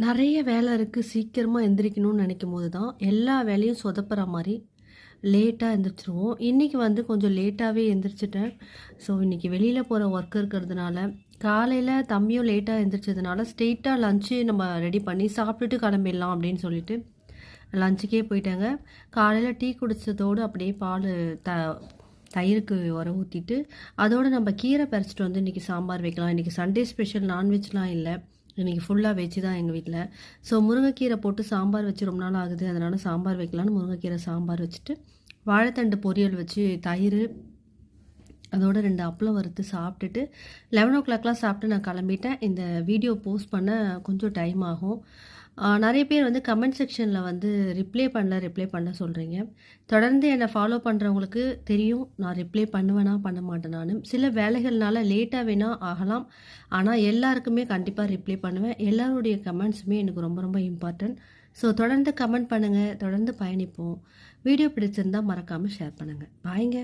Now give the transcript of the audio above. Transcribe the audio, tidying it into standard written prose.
நெறைய வேலை இருக்கு. சீக்கிரமா எந்திரிக்கணும்னு நெனைக்கும்போது தான், எல்லா வேலையும் சொதப்புற மாரி லேட்டா எந்திரிச்சுருவோம். இன்னைக்கு வந்து கொஞ்சம் லேட்டாவே எந்திரிச்சுட்டேன். ஸோ, இன்னைக்கு வெளியில போற ஒர்க் இருக்கிறதுனால, காலையில தம்பியும் லேட்டா எந்திரிச்சதுனால, ஸ்ட்ரெயிட்டா லஞ்ச்சு நம்ம ரெடி பண்ணி சாப்பிட்டுட்டு கிளம்பிடலாம் அப்படின்னு சொல்லிட்டு, லஞ்சுக்கே போயிட்டேங்க. காலையில டீ குடிச்சதோடு அப்படியே பாலு த தயிருக்கு உர ஊத்திட்டு, அதோட நம்ம கீரை பறிச்சுட்டு வந்து இன்னைக்கு சாம்பார் வைக்கலாம். இன்னைக்கு சண்டே ஸ்பெஷல் நான்வெஜ்லாம் இல்ல. இன்னைக்கு ஃபுல்லா வெஜ் தான் எங்க வீட்ல. ஸோ முருங்கைக்கீரை போட்டு சாம்பார் வச்சு ரொம்ப நாள் ஆகுது. அதனால சாம்பார் வைக்கலான்னு முருங்கைக்கீரை சாம்பார் வச்சுட்டு, வாழைத்தண்டு பொரியல் வச்சு தயிரு, அதோட 2 அப்பளம் வறுத்து சாப்பிட்டுட்டு 11:00லாம் சாப்பிட்டு நான் கிளம்பிட்டேன். இந்த வீடியோ போஸ்ட் பண்ண கொஞ்சம் டைம் ஆகும். நெறைய பேர் வந்து கமெண்ட் செக்ஷன்ல வந்து ரிப்ளை பண்ணல சொல்றீங்க. தொடர்ந்து என்ன ஃபாலோ பண்றவங்களுக்கு தெரியும். நான் ரிப்ளை பண்ணுவேனா, பண்ண மாட்டேனான்னு. சில வேலைகள்னால லேட்டா வேணா ஆகலாம். ஆனா எல்லாருக்குமே கண்டிப்பா ரிப்ளை பண்ணுவேன். எல்லாருடைய கமெண்ட்ஸுமே எனக்கு ரொம்ப ரொம்ப இம்பார்ட்டன்ட். ஸோ தொடர்ந்து கமெண்ட் பண்ணுங்க. தொடர்ந்து பயணிப்போம். வீடியோ பிடிச்சிருந்தா மறக்காம ஷேர் பண்ணுங்க. பாய்ங்க.